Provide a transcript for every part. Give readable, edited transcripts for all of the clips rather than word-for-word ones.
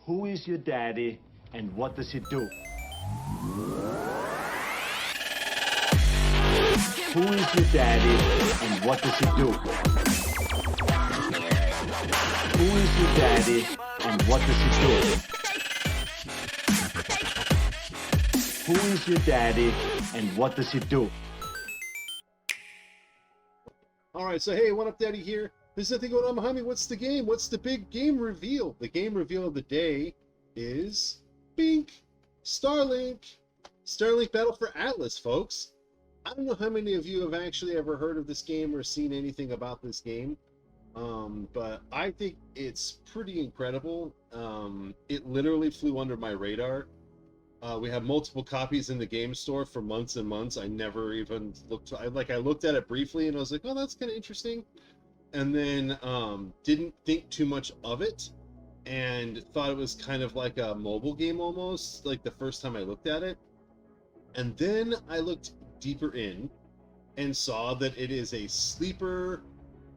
Who is your daddy and what does he do? Who is your daddy and what does he do? Who is your daddy and what does he do? Who is your daddy and what does he do? All right, so hey, 1UPdaddy here. There's nothing going on behind me. What's the game? What's the big game reveal? The game reveal of the day is Bink, Starlink. Starlink Battle for Atlas, folks. I don't know how many of you have actually ever heard of this game or seen anything about this game, but I think it's pretty incredible. It literally flew under my radar. We have multiple copies in the game store for months and months. I never even looked. I looked at it briefly and I was like, oh, that's kind of interesting. And then didn't think too much of it and thought it was kind of like a mobile game almost, like the first time I looked at it. And then I looked deeper in and saw that it is a sleeper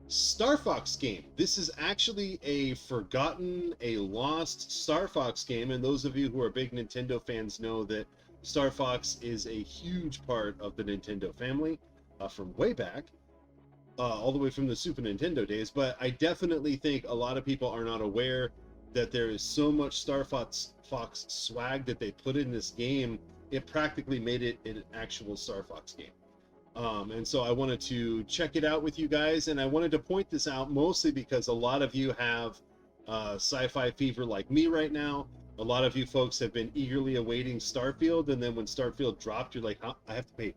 Star Fox game. This is actually a forgotten, a lost Star Fox game, and those of you who are big Nintendo fans know that Star Fox is a huge part of the Nintendo family from way back, all the way from the Super Nintendo days. But I definitely think a lot of people are not aware that there is so much Star Fox swag that they put in this game. It practically made it an actual Star Fox game. And so I wanted to check it out with you guys, and I wanted to point this out mostly because a lot of you have sci-fi fever like me right now. A lot of you folks have been eagerly awaiting Starfield, and then when Starfield dropped, you're like, I have to pay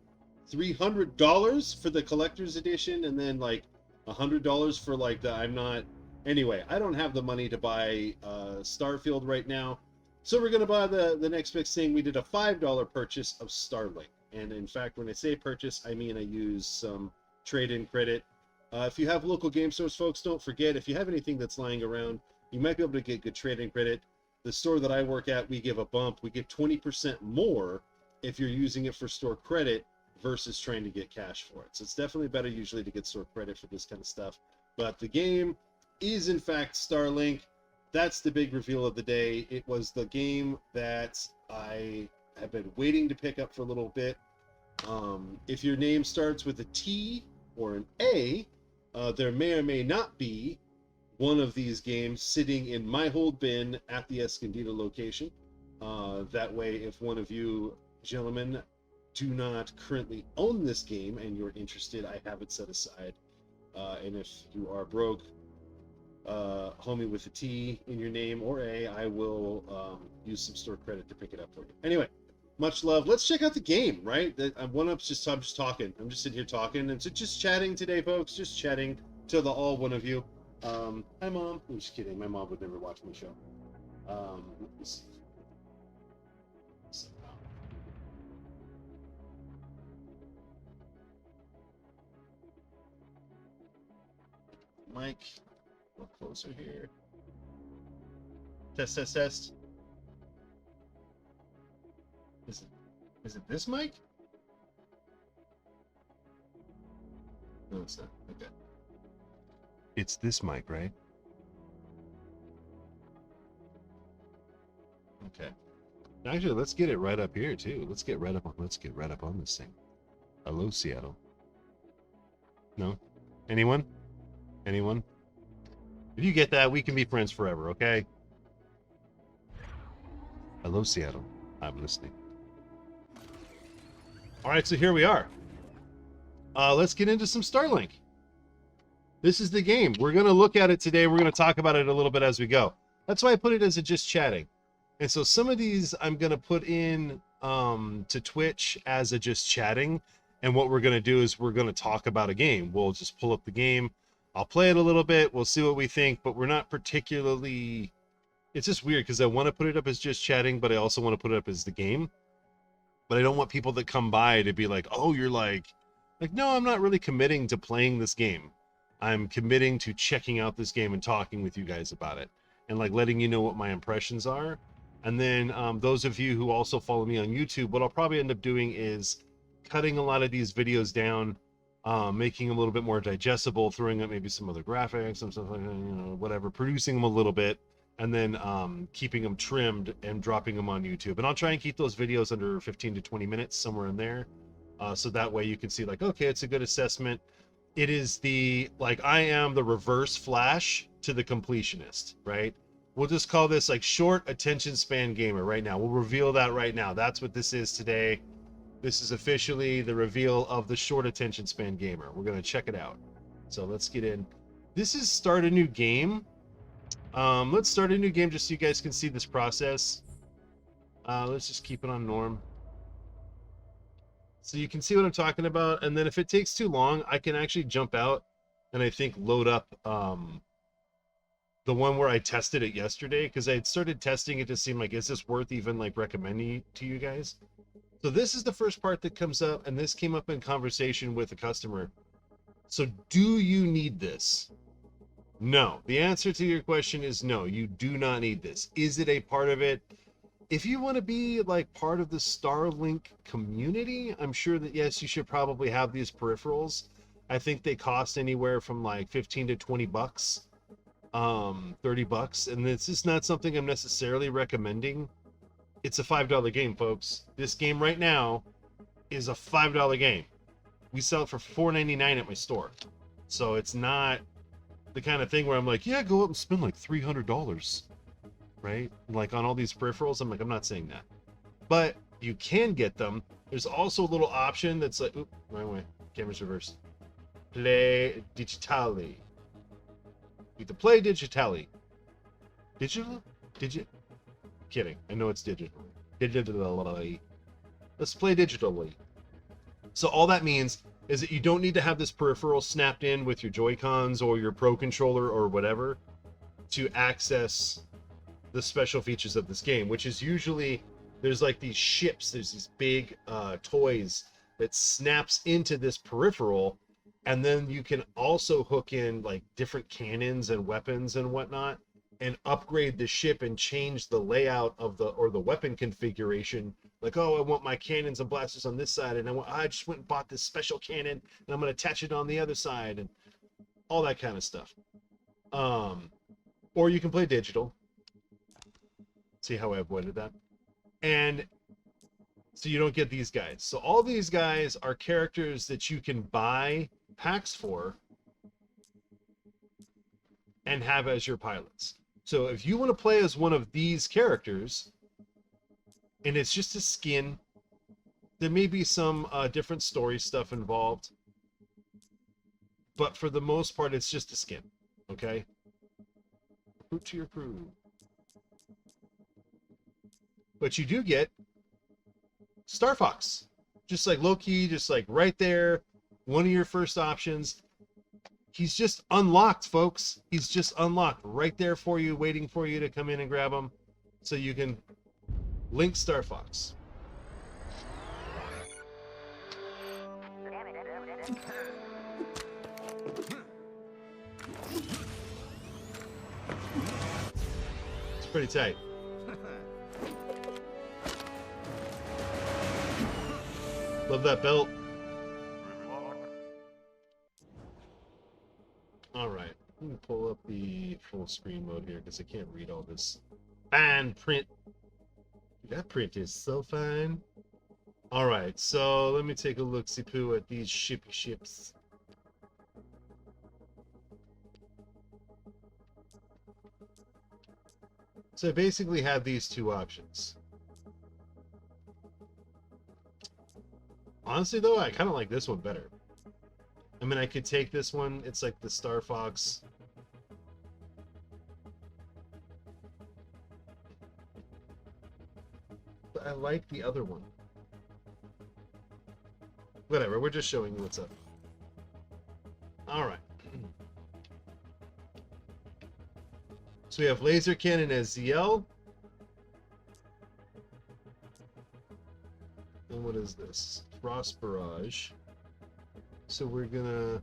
$300 for the collector's edition, and then like $100 for like the Anyway, I don't have the money to buy Starfield right now, so we're gonna buy the next big thing. We did a $5 purchase of Starlink. And in fact, when I say purchase, I mean I use some trade-in credit. If you have local game stores, folks, don't forget, if you have anything that's lying around, you might be able to get good trade-in credit. The store that I work at, we give a bump. We give 20% more if you're using it for store credit versus trying to get cash for it. So it's definitely better usually to get store credit for this kind of stuff. But the game is, in fact, Starlink. That's the big reveal of the day. It was the game that I have been waiting to pick up for a little bit. If your name starts with a T or an A, there may or may not be one of these games sitting in my hold bin at the Escondido location. That way, if one of you gentlemen do not currently own this game and you're interested, I have it set aside. And if you are broke, homie with a T in your name or A, I will use some store credit to pick it up for you. Anyway, much love. Let's check out the game, right? I'm just talking. I'm just sitting here talking, and so just chatting today, folks. Just chatting to all one of you. Hi, Mom. I'm just kidding. My mom would never watch my show. Let me see. Mike, a little closer here. Test, test, test. Is it this mic? No, it's not. Okay. It's this mic, right? Okay. Actually, let's get it right up here too. Let's get right up on this thing. Hello, Seattle. No? Anyone? Anyone? If you get that, we can be friends forever, okay? Hello, Seattle. I'm listening. All right, so here we are. Let's get into some Starlink. This is the game. We're going to look at it today. We're going to talk about it a little bit as we go. That's why I put it as a just chatting. And so some of these I'm going to put in to Twitch as a just chatting. And what we're going to do is we're going to talk about a game. We'll just pull up the game. I'll play it a little bit. We'll see what we think. But we're not particularly... It's just weird because I want to put it up as just chatting, but I also want to put it up as the game. But I don't want people that come by to be like, oh, you're like, no, I'm not really committing to playing this game. I'm committing to checking out this game and talking with you guys about it and like letting you know what my impressions are. And then those of you who also follow me on YouTube, what I'll probably end up doing is cutting a lot of these videos down, making them a little bit more digestible, throwing up maybe some other graphics, some stuff like that, you know, whatever, producing them a little bit, and then keeping them trimmed and dropping them on YouTube. And I'll try and keep those videos under 15 to 20 minutes, somewhere in there. So that way you can see like, okay, it's a good assessment. It is the, like, I am the reverse Flash to the completionist, right? We'll just call this like short attention span gamer right now. We'll reveal that right now. That's what this is today. This is officially the reveal of the short attention span gamer. We're going to check it out. So let's get in. This is start a new game. Let's start a new game just so you guys can see this process. Let's just keep it on norm. So you can see what I'm talking about. And then if it takes too long, I can actually jump out and I think load up the one where I tested it yesterday, because I had started testing it to seem like, is this worth even like recommending to you guys? So this is the first part that comes up, and this came up in conversation with a customer. So do you need this? No. The answer to your question is no, you do not need this. Is it a part of it? If you want to be like part of the Starlink community, I'm sure that yes, you should probably have these peripherals. I think they cost anywhere from like 15 to 20 bucks, 30 bucks. And it's just not something I'm necessarily recommending. It's a $5 game, folks. This game right now is a $5 game. We sell it for $4.99 at my store. So it's not the kind of thing where I'm like, yeah, go up and spend like $300, right? Like on all these peripherals. I'm like, I'm not saying that. But you can get them. There's also a little option that's like, oop, wrong way. Camera's reversed. Play digitally. You can play digitally. Digital? Kidding. I know it's digital. Digitally. Let's play digitally. So all that means is that you don't need to have this peripheral snapped in with your Joy-Cons or your Pro Controller or whatever to access the special features of this game, which is usually, there's like these ships, there's these big toys that snaps into this peripheral, and then you can also hook in like different cannons and weapons and whatnot, and upgrade the ship and change the layout of the weapon configuration. Like, oh, I want my cannons and blasters on this side, and I just went and bought this special cannon, and I'm going to attach it on the other side, and all that kind of stuff. Or you can play digital. See how I avoided that? And so you don't get these guys. So all these guys are characters that you can buy packs for and have as your pilots. So if you want to play as one of these characters, and it's just a skin, there may be some different story stuff involved, but for the most part, it's just a skin, okay? Recruit to your crew. But you do get Star Fox, just like Loki, just like right there, one of your first options. He's just unlocked, folks. He's just unlocked right there for you, waiting for you to come in and grab him so you can link Star Fox. It's pretty tight. Love that belt. All right, let me pull up the full screen mode here because I can't read all this fine print. That print is so fine. All right, so let me take a look-see-poo at these ships. So I basically have these two options. Honestly, though, I kind of like this one better. I mean, I could take this one. It's like the Star Fox. But I like the other one. Whatever, we're just showing you what's up. Alright. So we have Laser Cannon as ZL. And what is this? Frost Barrage. So we're gonna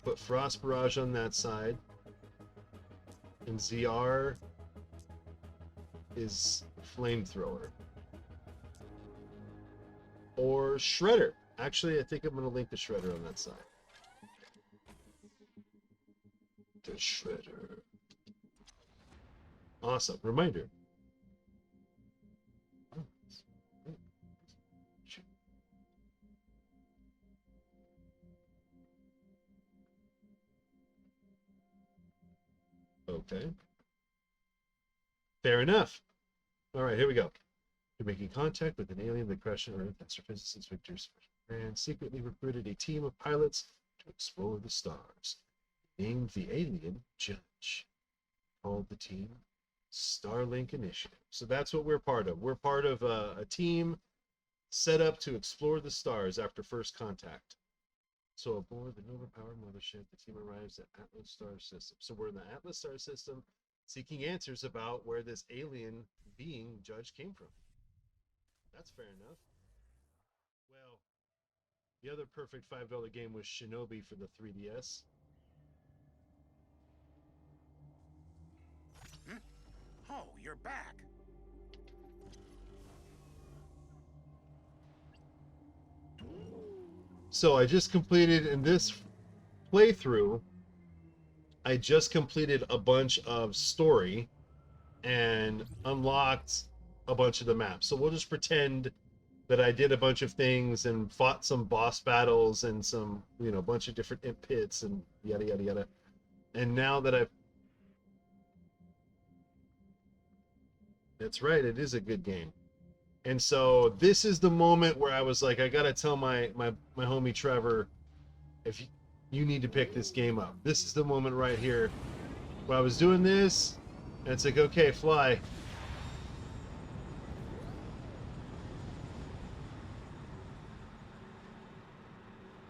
put Frost Barrage on that side. And ZR is Flamethrower. Or Shredder. Actually, I think I'm gonna link the Shredder on that side. The Shredder. Awesome. Reminder. Okay. Fair enough. All right, here we go. You're making contact with an alien that crashed on Earth. Astrophysicist Victor Strand secretly recruited a team of pilots to explore the stars. Named the alien Judge. Called the team Starlink Initiative. So that's what we're part of. We're part of a team set up to explore the stars after first contact. So aboard the Nova-powered mothership, the team arrives at Atlas Star System. So we're in the Atlas Star System seeking answers about where this alien being Judge came from. That's fair enough. Well, the other perfect $5 game was Shinobi for the 3DS. Oh, you're back. So I just completed, in this playthrough, I just completed a bunch of story and unlocked a bunch of the maps. So we'll just pretend that I did a bunch of things and fought some boss battles and some, you know, a bunch of different imp pits and yada, yada, yada. And now that I've... That's right, it is a good game. And so this is the moment where I was like, I gotta tell my homie Trevor, if you need to pick this game up. This is the moment right here where I was doing this, and it's like, okay, fly.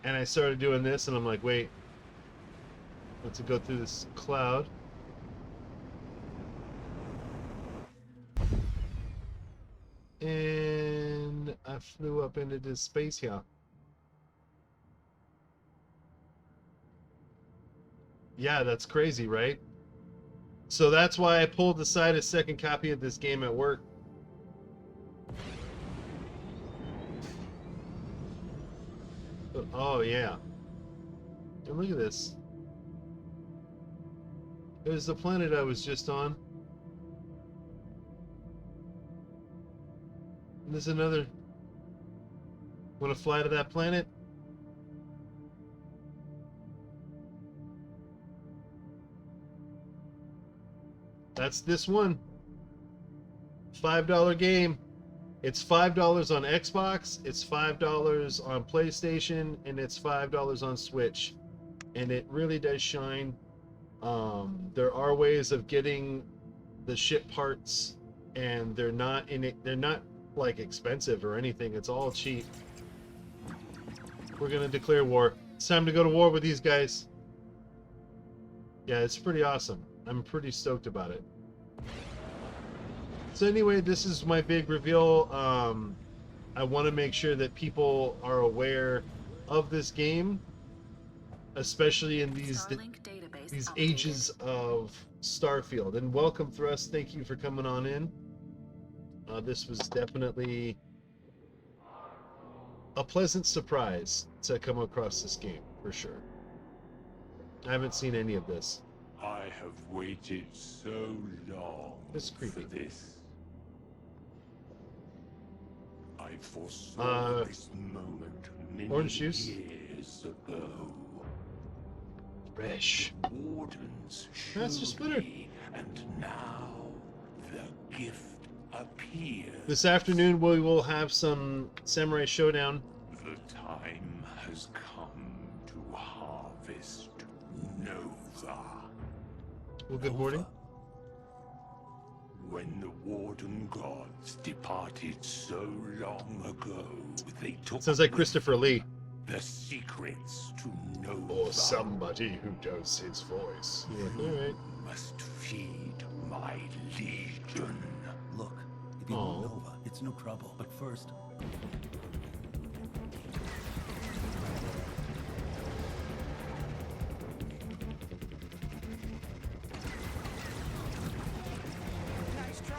And I started doing this, and I'm like, wait, let's go through this cloud. And I flew up into this space here. Yeah, that's crazy, right? So that's why I pulled aside a second copy of this game at work. Oh, yeah. And look at this. There's the planet I was just on. And there's another. Want to fly to that planet? That's this one. $5 game. It's $5 on Xbox, it's $5 on PlayStation, and it's $5 on Switch. And it really does shine. There are ways of getting the ship parts, and they're not like expensive or anything. It's all cheap. We're gonna declare war. It's time to go to war with these guys. Yeah, it's pretty awesome. I'm pretty stoked about it. So anyway, this is my big reveal. I want to make sure that people are aware of this game, especially in these ages of Starfield. And welcome, Thrust. Thank you for coming on in. This was definitely a pleasant surprise to come across this game, for sure. I haven't seen any of this. I have waited so long It's creepy. for this. I foresaw this moment many orange juice. years ago. Fresh. Wardens That's just showed bitter. me, and now the gift appears. This afternoon we will have some Samurai Showdown. The time has come to harvest Nova. Well, good morning. When the Warden gods departed so long ago, they took Sounds like with Christopher Lee. the secrets to Nova. Or somebody who does his voice. Yeah, all right. Must feed my legion. Look, if you Aw. want Nova, it's no trouble. But first, nice try.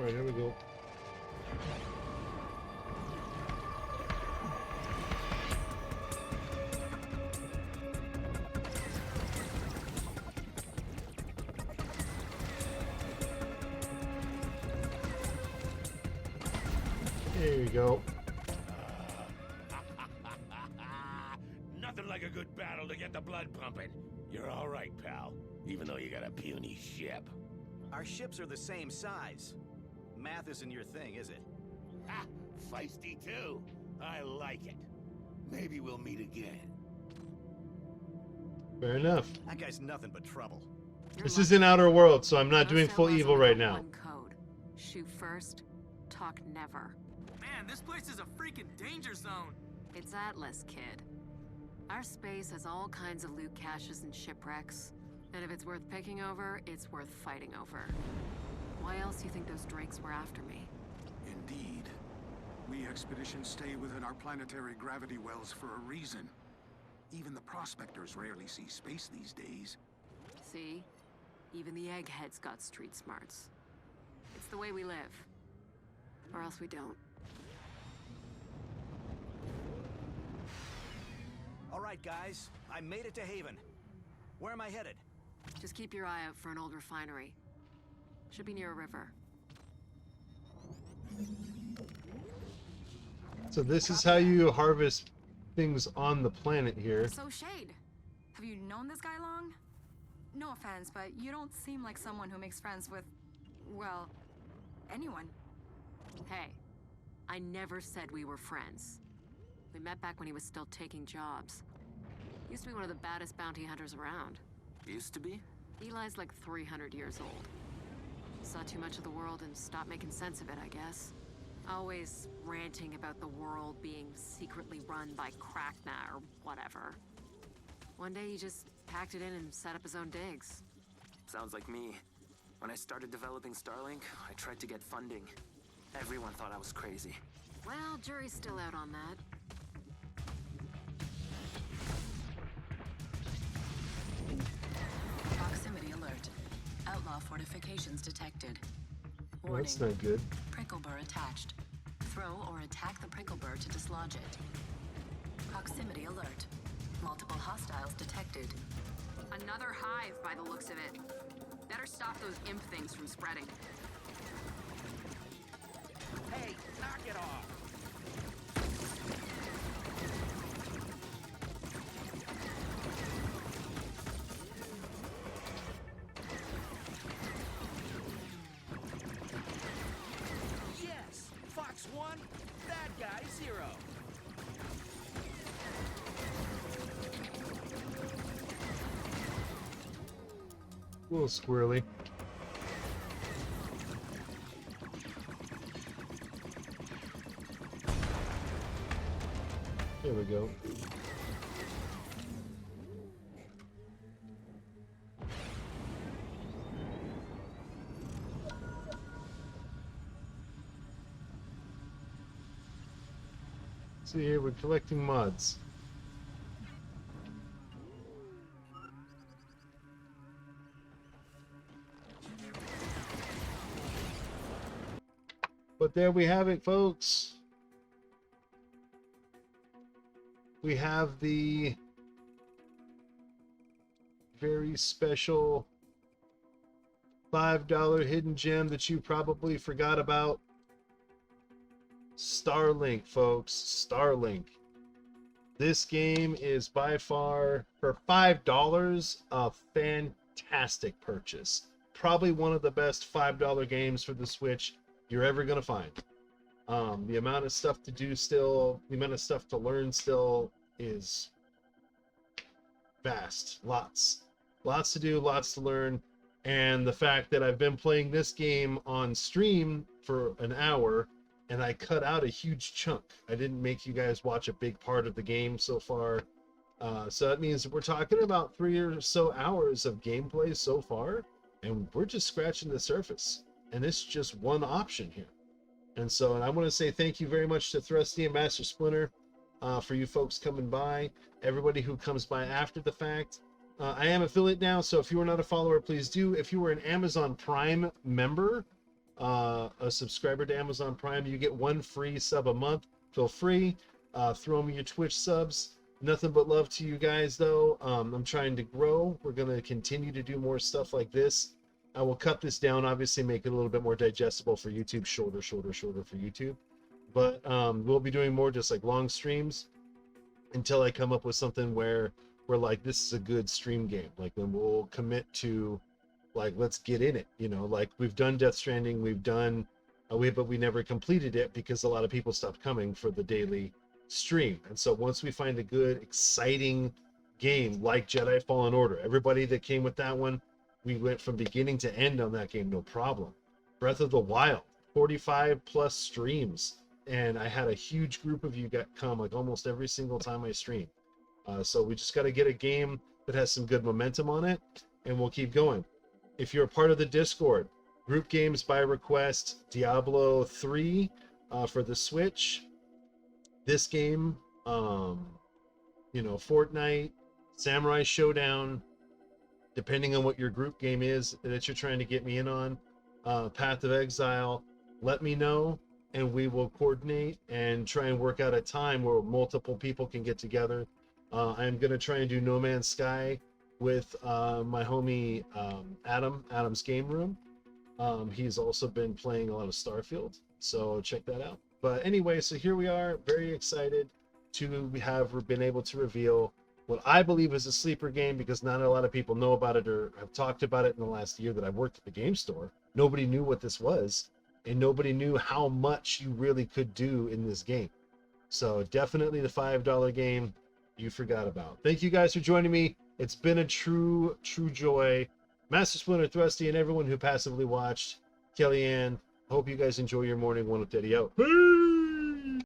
All right, here we go. There you go. Nothing like a good battle to get the blood pumping. You're all right, pal. Even though you got a puny ship. Our ships are the same size. Math isn't your thing, is it? Ha! Feisty too. I like it. Maybe we'll meet again. Fair enough. That guy's nothing but trouble. This is in Outer World, so I'm not doing Most full outlaws evil only right got now. one code. Shoot first, talk never. Man, this place is a freaking danger zone. It's Atlas, kid. Our space has all kinds of loot caches and shipwrecks. And if it's worth picking over, it's worth fighting over. Why else do you think those drakes were after me? Indeed. We expeditions stay within our planetary gravity wells for a reason. Even the prospectors rarely see space these days. See? Even the eggheads got street smarts. It's the way we live. Or else we don't. All right, guys. I made it to Haven. Where am I headed? Just keep your eye out for an old refinery. Should be near a river. So this is how you harvest things on the planet here. So, Shade, have you known this guy long? No offense, but you don't seem like someone who makes friends with, well, anyone. Hey, I never said we were friends. We met back when he was still taking jobs. Used to be one of the baddest bounty hunters around. Used to be? Eli's like 300 years old. Saw too much of the world and stopped making sense of it, I guess. Always ranting about the world being secretly run by Krakna or whatever. One day he just packed it in and set up his own digs. Sounds like me. When I started developing Starlink, I tried to get funding. Everyone thought I was crazy. Well, jury's still out on that. Proximity alert. Outlaw fortifications detected. Well, that's not good. Prickle burr attached. Throw or attack the prickle burr to dislodge it. Proximity alert. Multiple hostiles detected. Another hive by the looks of it. Better stop those imp things from spreading. Hey, knock it off! Yes! Fox 1, bad guy 0. A little squirrely. There we go. See here, we're collecting mods. But there we have it, folks. We have the very special $5 hidden gem that you probably forgot about. Starlink, folks. Starlink. This game is by far, for $5, a fantastic purchase. Probably one of the best $5 games for the Switch you're ever going to find. The amount of stuff to do still, the amount of stuff to learn still is vast. Lots to do, lots to learn. And the fact that I've been playing this game on stream for an hour and I cut out a huge chunk. I didn't make you guys watch a big part of the game so far. So that means we're talking about 3 or so hours of gameplay so far, and we're just scratching the surface. And this is just one option here. And so, and I want to say thank you very much to Thrusty and Master Splinter for you folks coming by. Everybody who comes by after the fact. I am affiliate now, so if you are not a follower, please do. If you were an Amazon Prime member, a subscriber to Amazon Prime, you get 1 free sub a month. Feel free. Throw me your Twitch subs. Nothing but love to you guys, though. I'm trying to grow. We're going to continue to do more stuff like this. I will cut this down, obviously, make it a little bit more digestible for YouTube. Shorter for YouTube. But we'll be doing more just like long streams until I come up with something where we're like, this is a good stream game. Like, then we'll commit to, like, let's get in it. You know, like we've done Death Stranding, we've done, but we never completed it because a lot of people stopped coming for the daily stream. And so once we find a good, exciting game like Jedi Fallen Order, everybody that came with that one, we went from beginning to end on that game, no problem. Breath of the Wild, 45 plus streams. And I had a huge group of you come like almost every single time I stream. So we just got to get a game that has some good momentum on it, and we'll keep going. If you're a part of the Discord, group games by request, Diablo 3 for the Switch. This game, Fortnite, Samurai Showdown, depending on what your group game is that you're trying to get me in on, Path of Exile, let me know, and we will coordinate and try and work out a time where multiple people can get together. I'm going to try and do No Man's Sky with my homie Adam's Game Room. He's also been playing a lot of Starfield, so check that out. But anyway, so here we are, very excited to have been able to reveal what I believe is a sleeper game, because not a lot of people know about it or have talked about it in the last year that I worked at the game store. Nobody knew what this was, and nobody knew how much you really could do in this game. So definitely the $5 game you forgot about. Thank you guys for joining me. It's been a true joy. Master Splinter, Thrusty, and everyone who passively watched. Kellyanne, hope you guys enjoy your morning. 1UPdaddy out. Peace!